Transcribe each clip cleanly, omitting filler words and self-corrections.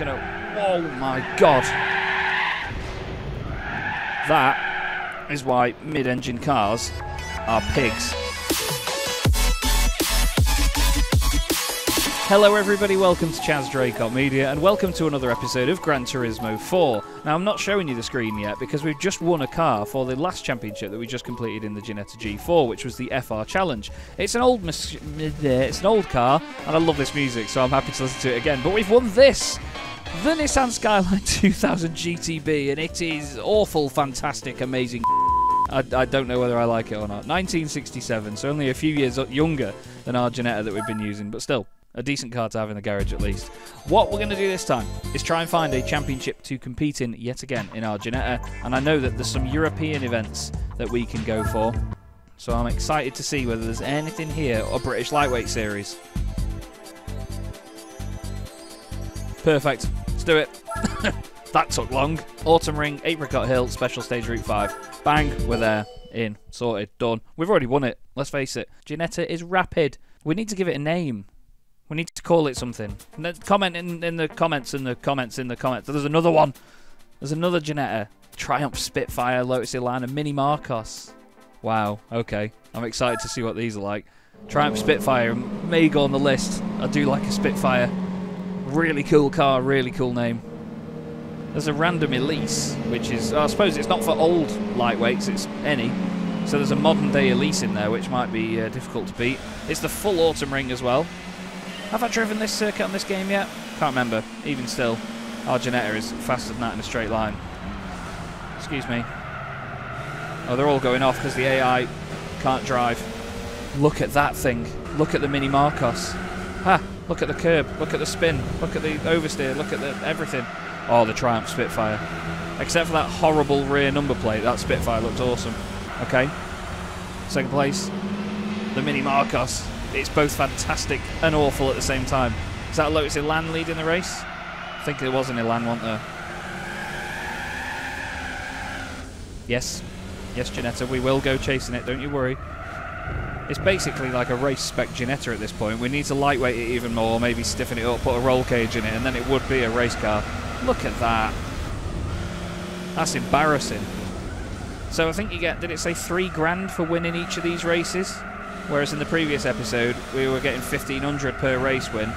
gonna... Oh my god. That is why mid-engine cars are pigs. Hello everybody, welcome to Chaz Draycott Media, and welcome to another episode of Gran Turismo 4. Now I'm not showing you the screen yet because we've just won a car for the last championship that we just completed in the Ginetta G4, which was the FR Challenge. It's an old car, and I love this music, so I'm happy to listen to it again. But we've won this! The Nissan Skyline 2000 GTB, and it is awful, fantastic, amazing. I don't know whether I like it or not. 1967, so only a few years younger than our Ginetta that we've been using, but still. A decent car to have in the garage at least. What we're going to do this time is try and find a championship to compete in yet again in our Ginetta, and I know that there's some European events that we can go for, so I'm excited to see whether there's anything here or British Lightweight Series. Perfect, let's do it. That took long. Autumn Ring, Apricot Hill, Special Stage Route 5. Bang, we're there, in, sorted, done. We've already won it, let's face it. Ginetta is rapid. We need to give it a name. We need to call it something. Comment in the comments, There's another one. There's another Ginetta. Triumph Spitfire, Lotus Elan, and Mini Marcos. Wow, okay. I'm excited to see what these are like. Triumph Spitfire may go on the list. I do like a Spitfire. Really cool car, really cool name. There's a random Elise, which is... I suppose it's not for old lightweights, it's any. So there's a modern day Elise in there, which might be difficult to beat. It's the full Autumn Ring as well. Have I driven this circuit on this game yet? Can't remember. Even still, our Ginetta is faster than that in a straight line. Excuse me. Oh, they're all going off because the AI can't drive. Look at that thing. Look at the Mini Marcos. Ha! Look at the curb. Look at the spin. Look at the oversteer. Look at the everything. Oh, the Triumph Spitfire. Except for that horrible rear number plate, that Spitfire looks awesome. Okay. Second place, the Mini Marcos. It's both fantastic and awful at the same time. Is that a Lotus Elan leading the race? I think there was an Elan, wasn't there? Yes. Yes, Ginetta, we will go chasing it, don't you worry. It's basically like a race spec Ginetta at this point. We need to lightweight it even more, maybe stiffen it up, put a roll cage in it, and then it would be a race car. Look at that. That's embarrassing. So I think you get, did it say $3,000 for winning each of these races? Whereas in the previous episode, we were getting $1,500 per race win.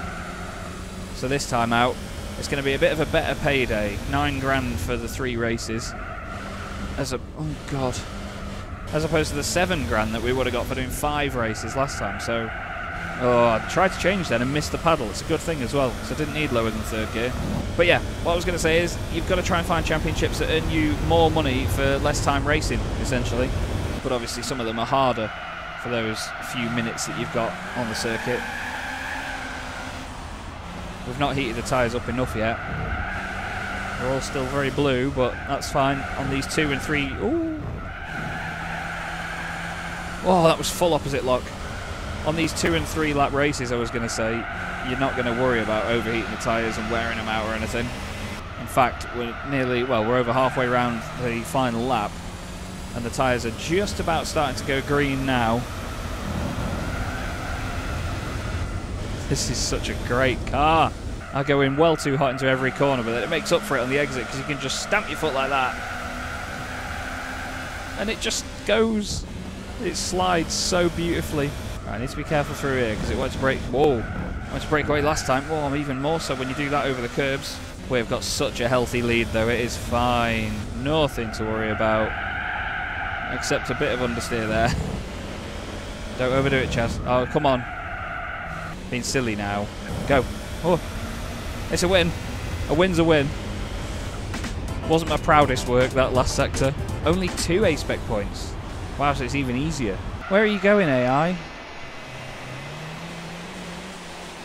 So this time out, it's going to be a bit of a better payday. $9,000 for the 3 races. Oh god. As opposed to the $7,000 that we would have got for doing 5 races last time. So, I tried to change then and missed the paddle. It's a good thing as well, so I didn't need lower than 3rd gear. But yeah, what I was going to say is, you've got to try and find championships that earn you more money for less time racing, essentially. But obviously some of them are harder for those few minutes that you've got on the circuit. We've not heated the tyres up enough yet. They're all still very blue, but that's fine. On these 2 and 3... Ooh! Oh, that was full opposite lock. On these 2 and 3 lap races, I was going to say, you're not going to worry about overheating the tyres and wearing them out or anything. In fact, we're over halfway around the final lap, and the tyres are just about starting to go green now. This is such a great car. I go in well too hot into every corner, but it makes up for it on the exit because you can just stamp your foot like that. And it just goes. It slides so beautifully. Right, I need to be careful through here because it wants to break. Whoa. It wants to break away last time. Whoa, even more so when you do that over the curbs. We've got such a healthy lead though. It is fine. Nothing to worry about. Except a bit of understeer there. Don't overdo it, Chaz. Oh, come on. Being silly now. Go. Oh. It's a win. A win's a win. Wasn't my proudest work, that last sector. Only 2 A-spec points. Wow, so it's even easier. Where are you going, AI?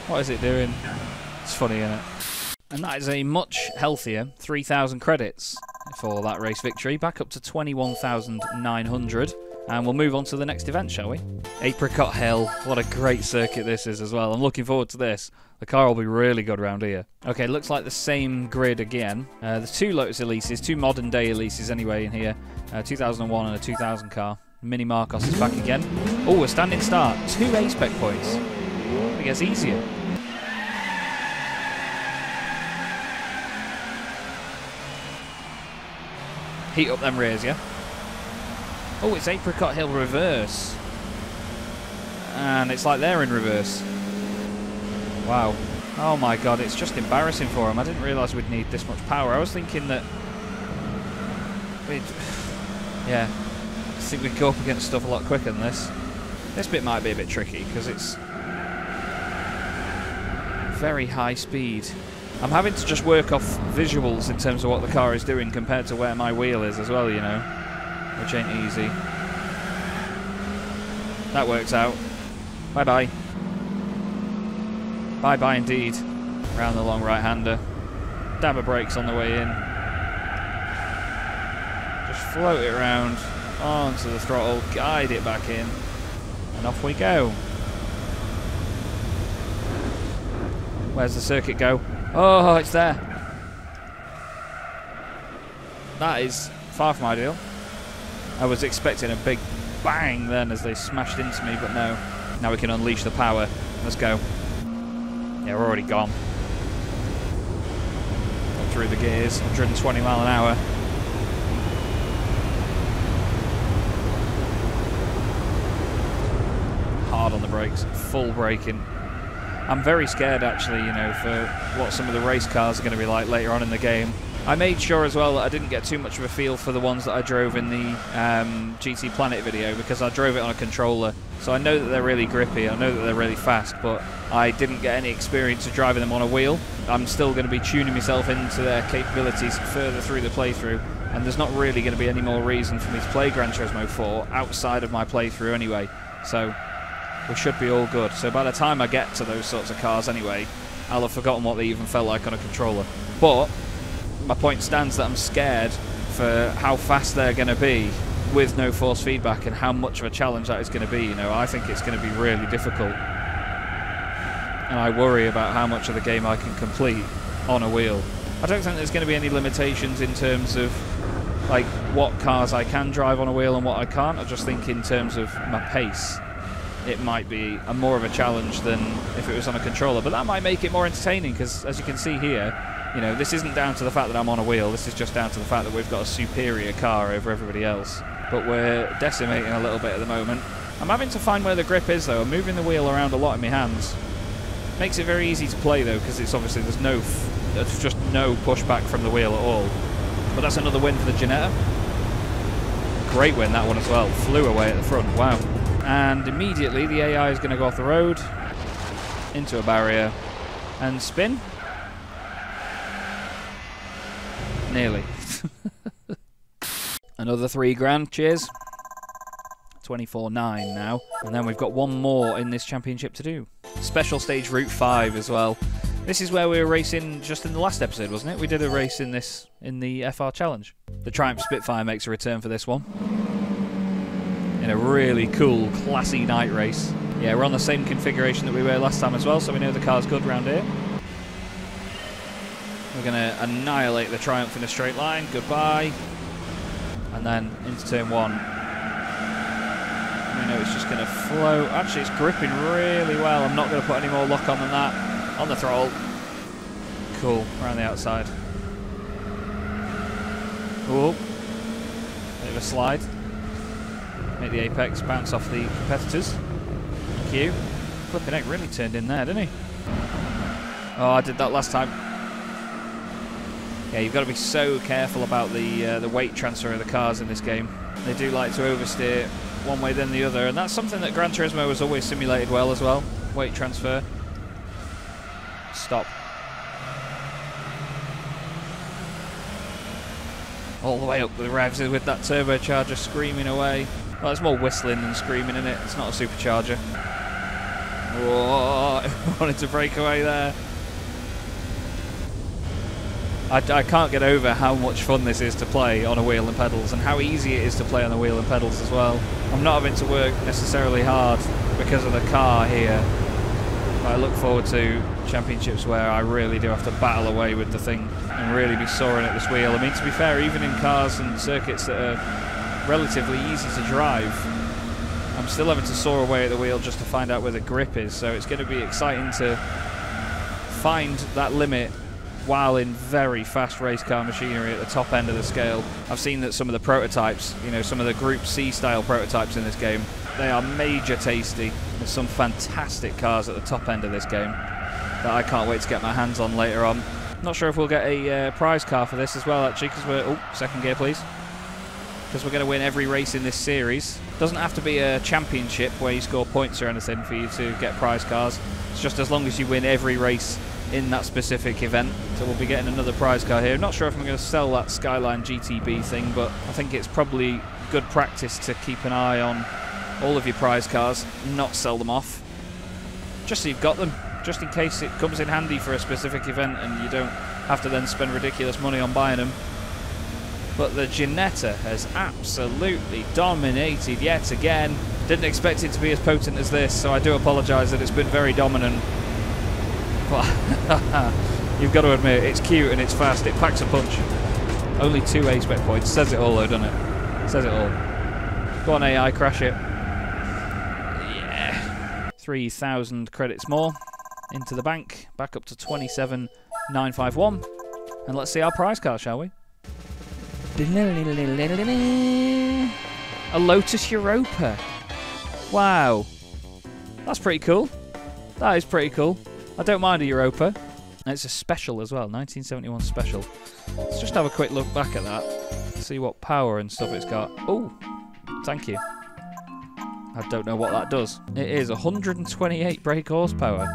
What is it doing? It's funny, isn't it? And that is a much healthier 3,000 credits for that race victory, back up to 21,900. And we'll move on to the next event, shall we? Apricot Hill. What a great circuit this is as well. I'm looking forward to this. The car will be really good around here. Okay, looks like the same grid again. There's 2 Lotus Elises, 2 modern day Elises anyway in here. 2001 and a 2000 car. Mini Marcos is back again. Oh, a standing start. 2 A-spec points. It gets easier. Heat up them rears, yeah? Oh, it's Apricot Hill reverse. And it's like they're in reverse. Wow. Oh my god, it's just embarrassing for him. I didn't realise we'd need this much power. I was thinking that yeah, I think we'd go up against stuff a lot quicker than this. This bit might be a bit tricky because it's very high speed. I'm having to just work off visuals in terms of what the car is doing compared to where my wheel is as well, you know, which ain't easy. That works out. Bye-bye. Bye-bye indeed. Round the long right-hander. Dab of brakes on the way in. Just float it around onto the throttle, guide it back in, and off we go. Where's the circuit go? Oh, it's there. That is far from ideal. I was expecting a big bang then as they smashed into me, but no. Now we can unleash the power. Let's go. Yeah, we're already gone. Got through the gears, 120 mile an hour. Hard on the brakes, full braking. I'm very scared actually, you know, for what some of the race cars are going to be like later on in the game. I made sure as well that I didn't get too much of a feel for the ones that I drove in the GT Planet video, because I drove it on a controller. So I know that they're really grippy, I know that they're really fast, but I didn't get any experience of driving them on a wheel. I'm still going to be tuning myself into their capabilities further through the playthrough, and there's not really going to be any more reason for me to play Gran Turismo 4 outside of my playthrough anyway. So we should be all good. So by the time I get to those sorts of cars anyway, I'll have forgotten what they even felt like on a controller. But my point stands that I'm scared for how fast they're going to be with no force feedback and how much of a challenge that is going to be. You know, I think it's going to be really difficult, and I worry about how much of the game I can complete on a wheel. I don't think there's going to be any limitations in terms of like what cars I can drive on a wheel and what I can't. I just think in terms of my pace, it might be more of a challenge than if it was on a controller, but that might make it more entertaining, because as you can see here, you know, this isn't down to the fact that I'm on a wheel, this is just down to the fact that we've got a superior car over everybody else. But we're decimating a little bit at the moment. I'm having to find where the grip is though. I'm moving the wheel around a lot in my hands. Makes it very easy to play though, because it's obviously there's just no pushback from the wheel at all. But that's another win for the Ginetta. Great win that one as well. Flew away at the front. Wow. And immediately the AI is going to go off the road into a barrier and spin. Nearly. Another 3 grand, cheers. 24.9 now. And then we've got one more in this championship to do. Special stage Route 5 as well. This is where we were racing just in the last episode, wasn't it? We did a race in this, in the FR Challenge. The Triumph Spitfire makes a return for this one. In a really cool, classy night race. Yeah, we're on the same configuration that we were last time as well, so we know the car's good round here. We're going to annihilate the Triumph in a straight line. Goodbye. And then into turn 1. We know it's just going to flow. Actually, it's gripping really well. I'm not going to put any more lock on than that. On the throttle. Cool. Around the outside. Ooh. Bit of a slide. Make the apex bounce off the competitors. Thank you. Flipping heck, really turned in there, didn't he? Oh, I did that last time. Yeah, you've got to be so careful about the weight transfer of the cars in this game. They do like to oversteer one way then the other, and that's something that Gran Turismo has always simulated well as well. Weight transfer. Stop. All the way up the revs with that turbocharger screaming away. Well, it's more whistling than screaming, isn't it? It's not a supercharger. Whoa, I wanted to break away there. I can't get over how much fun this is to play on a wheel and pedals, and how easy it is to play on the wheel and pedals as well. I'm not having to work necessarily hard because of the car here. But I look forward to championships where I really do have to battle away with the thing and really be soaring at this wheel. I mean, to be fair, even in cars and circuits that are relatively easy to drive, I'm still having to soar away at the wheel just to find out where the grip is. So it's going to be exciting to find that limit while in very fast race car machinery at the top end of the scale. I've seen that some of the prototypes, you know, some of the Group C style prototypes in this game, they are major tasty. There's some fantastic cars at the top end of this game that I can't wait to get my hands on later on. Not sure if we'll get a prize car for this as well, actually, because we're... Oh, second gear, please. Because we're going to win every race in this series. Doesn't have to be a championship where you score points or anything for you to get prize cars. It's just as long as you win every race in that specific event. So we'll be getting another prize car here. Not sure if I'm going to sell that Skyline GTB thing, but I think it's probably good practice to keep an eye on all of your prize cars, not sell them off. Just so you've got them, just in case it comes in handy for a specific event and you don't have to then spend ridiculous money on buying them. But the Ginetta has absolutely dominated yet again. Didn't expect it to be as potent as this, so I do apologise that it's been very dominant. But you've got to admit, it's cute and it's fast, it packs a punch. Only 2 A-spec points, says it all though, doesn't it? Says it all. Go on AI, crash it. Yeah. 3,000 credits more into the bank, back up to 27,951. And let's see our prize car, shall we? A Lotus Europa. Wow. That's pretty cool. That is pretty cool. I don't mind a Europa. And it's a special as well, 1971 special. Let's just have a quick look back at that. See what power and stuff it's got. Oh, thank you. I don't know what that does. It is 128 brake horsepower.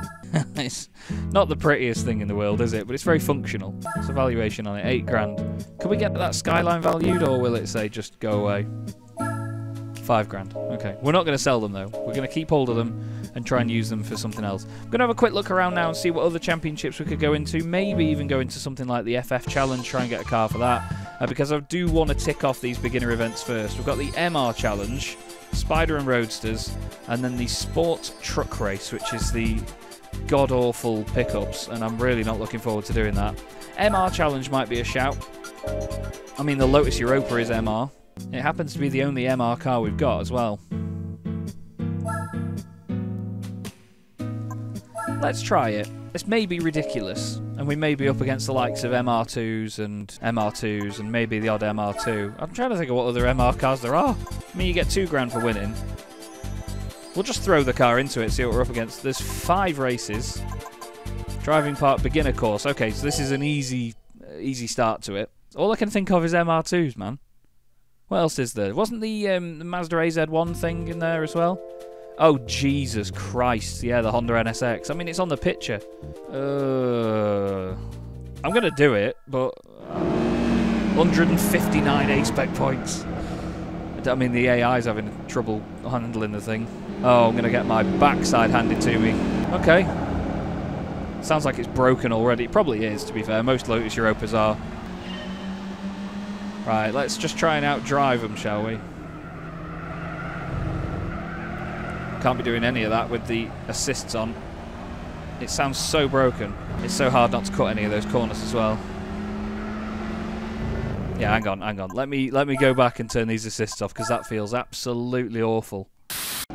It's not the prettiest thing in the world, is it? But it's very functional. It's a valuation on it, 8 grand. Can we get that Skyline valued, or will it say just go away? 5 grand. Okay. We're not going to sell them, though. We're going to keep hold of them and try and use them for something else. I'm going to have a quick look around now and see what other championships we could go into. Maybe even go into something like the FF Challenge, try and get a car for that. Because I do want to tick off these beginner events first. We've got the MR Challenge, Spider and Roadsters, and then the Sport Truck Race, which is the god-awful pickups, and I'm really not looking forward to doing that. MR Challenge might be a shout. I mean, the Lotus Europa is MR. It happens to be the only MR car we've got as well. Let's try it. This may be ridiculous, and we may be up against the likes of MR2s and maybe the odd MR2. I'm trying to think of what other MR cars there are. I mean, you get 2 grand for winning. We'll just throw the car into it, see what we're up against. There's 5 races. Driving Park beginner course. Okay, so this is an easy start to it. All I can think of is MR2s, man. What else is there? Wasn't the Mazda AZ1 thing in there as well? Oh, Jesus Christ. Yeah, the Honda NSX. I mean, it's on the picture. I'm going to do it, but 159 A-spec points. I mean, the AI's having trouble handling the thing. Oh, I'm going to get my backside handed to me. Okay. Sounds like it's broken already. It probably is, to be fair. Most Lotus Europas are. Right, let's just try and outdrive them, shall we? Can't be doing any of that with the assists on. It sounds so broken. It's so hard not to cut any of those corners as well. Yeah, hang on. Let me go back and turn these assists off, because that feels absolutely awful.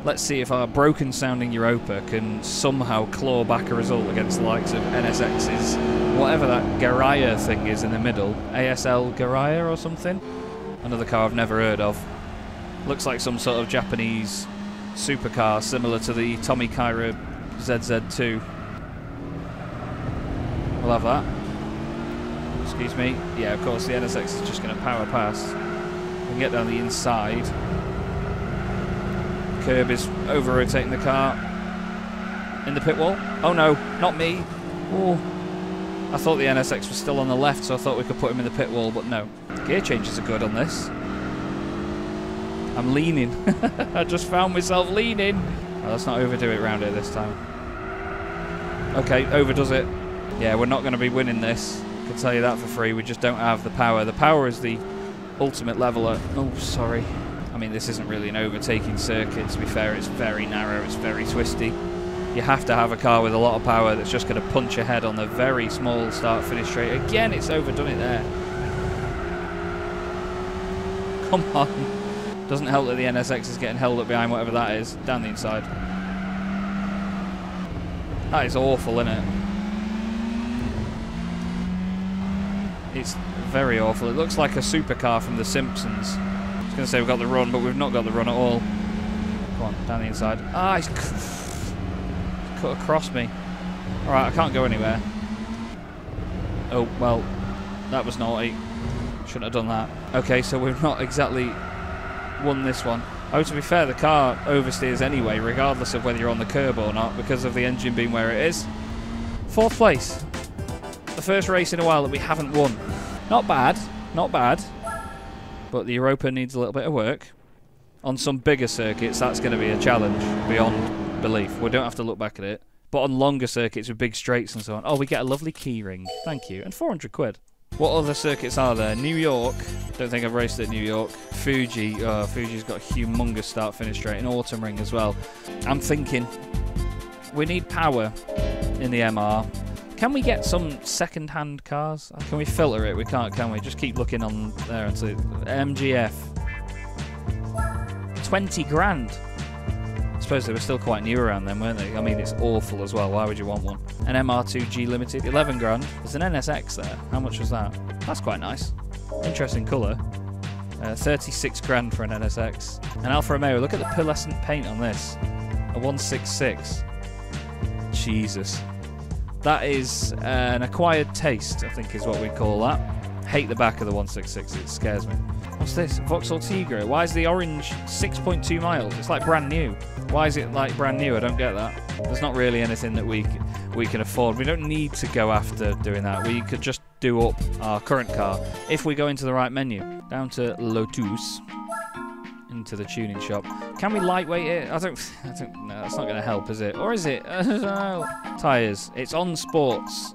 Let's see if our broken sounding Europa can somehow claw back a result against the likes of NSX's, whatever that Garaya thing is in the middle. ASL Garaya or something? Another car I've never heard of. Looks like some sort of Japanese supercar similar to the Tommy Kyra ZZ2. We'll have that. Excuse me. Yeah, of course, the NSX is just going to power past. We can get down the inside. Curb is over-rotating the car. In the pit wall. Oh no, not me. Oh, I thought the NSX was still on the left, so I thought we could put him in the pit wall, but no. Gear changes are good on this. I'm leaning. I just found myself leaning. Oh, let's not overdo it around here this time. Okay, overdoes it. Yeah, we're not going to be winning this. I can tell you that for free. We just don't have the power. The power is the ultimate leveler. Oh, sorry. I mean, this isn't really an overtaking circuit, to be fair. It's very narrow, it's very twisty. You have to have a car with a lot of power that's just going to punch ahead on the very small start-finish straight. Again, it's overdone it there. Come on. Doesn't help that the NSX is getting held up behind whatever that is, down the inside. That is awful, isn't it? It's very awful. It looks like a supercar from The Simpsons. I was going to say we've got the run, but we've not got the run at all. Come on, down the inside. Ah, he's cut across me. Alright, I can't go anywhere. Oh, well, that was naughty. Shouldn't have done that. Okay, so we've not exactly won this one. Oh, to be fair, the car oversteers anyway, regardless of whether you're on the curb or not, because of the engine being where it is. 4th place. The first race in a while that we haven't won. Not bad, not bad. But the Europa needs a little bit of work. On some bigger circuits, that's going to be a challenge beyond belief. We don't have to look back at it. But on longer circuits with big straights and so on. Oh, we get a lovely key ring. Thank you. And 400 quid. What other circuits are there? New York. Don't think I've raced at New York. Fuji. Oh, Fuji's got a humongous start-finish straight. And Autumn Ring as well. I'm thinking we need power in the MR. Can we get some second-hand cars? Can we filter it? We can't, can we? Just keep looking on there and see. MGF. 20 grand. I suppose they were still quite new around then, weren't they? I mean, it's awful as well. Why would you want one? An MR2G Limited, 11 grand. There's an NSX there. How much was that? That's quite nice. Interesting colour. 36 grand for an NSX. An Alfa Romeo, look at the pearlescent paint on this. A 166. Jesus. That is an acquired taste, I think is what we call that. Hate the back of the 166, it scares me. What's this? Vauxhall Tigre. Why is the orange 6.2 miles? It's like brand new. Why is it like brand new? I don't get that. There's not really anything that we can afford. We don't need to go after doing that. We could just do up our current car if we go into the right menu. Down to Lotus. Into the tuning shop. Can we lightweight it? I don't no, that's not going to help, is it? Or is it? I don't know. Tyres. It's on sports.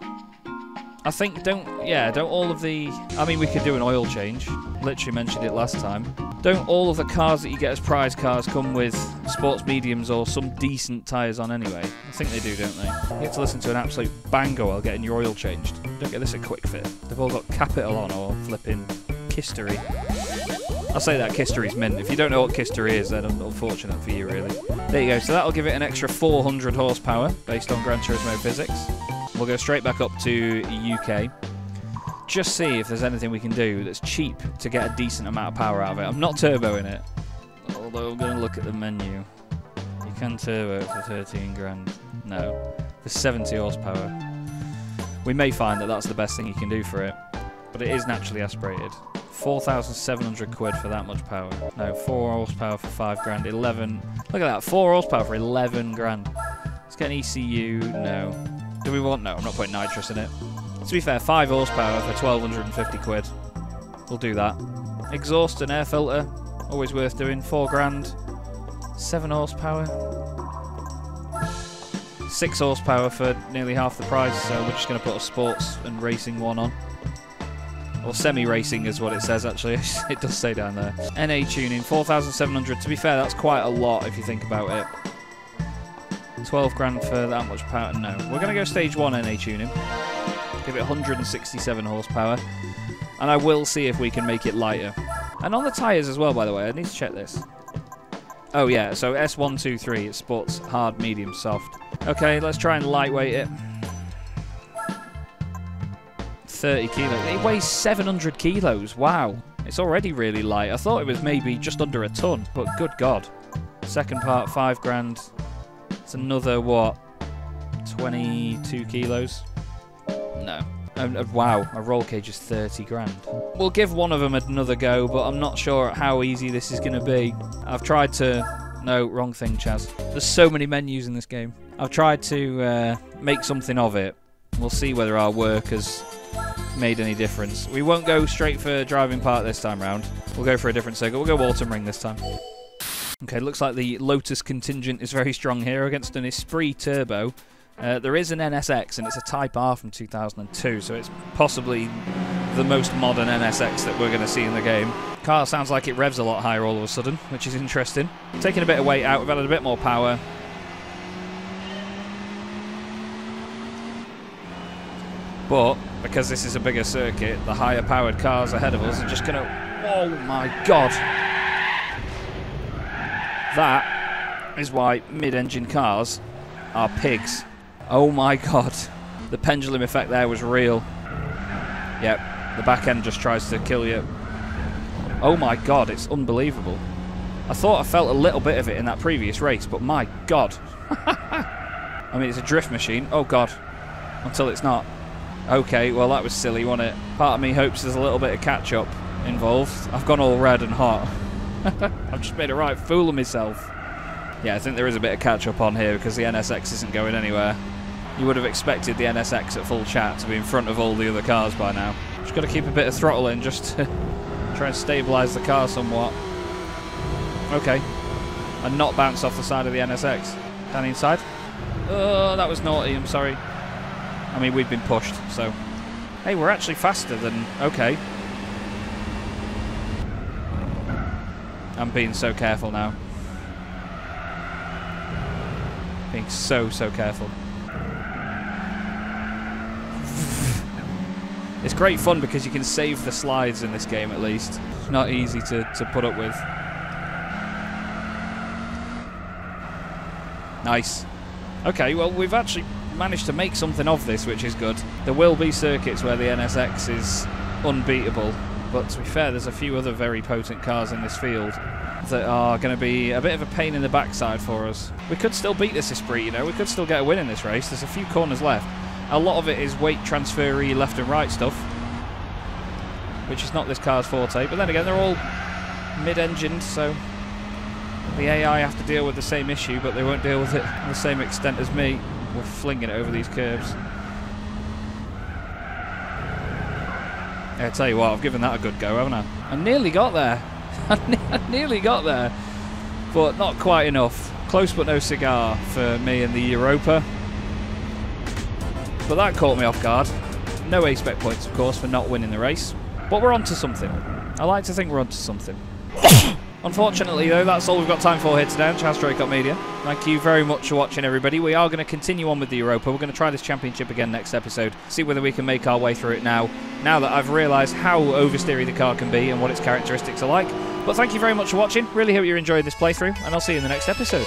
I think don't all of the... I mean, we could do an oil change. Literally mentioned it last time. Don't all of the cars that you get as prize cars come with sports mediums or some decent tyres on anyway? I think they do, don't they? You get to listen to an absolute banger while getting your oil changed. Don't get this at Quick Fit. They've all got Capital on or flipping Kistery. I'll say that Kistery's mint. If you don't know what Kistery is, then unfortunate for you, really. There you go. So that'll give it an extra 400 horsepower based on Gran Turismo physics. We'll go straight back up to UK. Just see if there's anything we can do that's cheap to get a decent amount of power out of it. I'm not turboing it, although I'm going to look at the menu. You can turbo for 13 grand. No, for 70 horsepower. We may find that that's the best thing you can do for it, but it is naturally aspirated. 4,700 quid for that much power. No, 4 horsepower for 5 grand. 11. Look at that, 4 horsepower for 11 grand. Let's get an ECU. No. Do we want? No, I'm not putting nitrous in it. To be fair, 5 horsepower for 1,250 quid. We'll do that. Exhaust and air filter, always worth doing. 4 grand. 7 horsepower. 6 horsepower for nearly half the price, so we're just going to put a sports and racing one on. Or semi-racing is what it says, actually. It does say down there. NA tuning, 4,700. To be fair, that's quite a lot if you think about it. 12 grand for that much power. No. We're going to go stage 1 NA tuning. Give it 167 horsepower. And I will see if we can make it lighter. And on the tyres as well, by the way. I need to check this. Oh, yeah. So S123. It sports hard, medium, soft. Okay, let's try and lightweight it. 30 kilos. It weighs 700 kilos. Wow. It's already really light. I thought it was maybe just under a ton. But good God. Second part, 5 grand. It's another, what, 22 kilos? No. Wow, a roll cage is 30 grand. We'll give one of them another go, but I'm not sure how easy this is going to be. I've tried to... No, wrong thing, Chaz. There's so many menus in this game. I've tried to make something of it. We'll see whether our work has made any difference. We won't go straight for driving part this time round. We'll go for a different circuit. We'll go Autumn Ring this time. Okay, looks like the Lotus contingent is very strong here against an Esprit Turbo. There is an NSX, and it's a Type R from 2002, so it's possibly the most modern NSX that we're going to see in the game. Car sounds like it revs a lot higher all of a sudden, which is interesting. Taking a bit of weight out, we've added a bit more power. But, because this is a bigger circuit, the higher powered cars ahead of us are just going to... Oh my God! That is why mid-engine cars are pigs. Oh my God. The pendulum effect there was real. Yep. The back end just tries to kill you. Oh my god, it's unbelievable. I thought I felt a little bit of it in that previous race, but my god. I mean, it's a drift machine. Oh god. Until it's not. Okay, well that was silly, wasn't it? Part of me hopes there's a little bit of catch-up involved. I've gone all red and hot. I've just made a right fool of myself. Yeah, I think there is a bit of catch-up on here because the NSX isn't going anywhere. You would have expected the NSX at full chat to be in front of all the other cars by now. Just got to keep a bit of throttle in just to try and stabilise the car somewhat. Okay. And not bounce off the side of the NSX. Down inside. Oh, that was naughty, I'm sorry. I mean, we've been pushed, so... Hey, we're actually faster than... Okay. I'm being so careful now. Being so careful. It's great fun because you can save the slides in this game at least. It's not easy to put up with. Nice. Okay, well we've actually managed to make something of this, which is good. There will be circuits where the NSX is unbeatable, but to be fair, there's a few other very potent cars in this field that are going to be a bit of a pain in the backside for us. We could still beat this Esprit, you know, we could still get a win in this race. There's a few corners left. A lot of it is weight transfer-y left and right stuff, which is not this car's forte, but then again, they're all mid-engined, so the AI have to deal with the same issue, but they won't deal with it to the same extent as me. We're flinging it over these curves. I tell you what, I've given that a good go, haven't I? I nearly got there. I nearly got there, but not quite enough. Close but no cigar for me in the Europa. But that caught me off guard. No A-spec points, of course, for not winning the race. But we're on to something. I like to think we're on to something. Unfortunately, though, that's all we've got time for here today on Chaz Joycott Media. Thank you very much for watching, everybody. We are going to continue on with the Europa. We're going to try this championship again next episode. See whether we can make our way through it now that I've realised how oversteery the car can be and what its characteristics are like. But thank you very much for watching. Really hope you enjoyed this playthrough, and I'll see you in the next episode.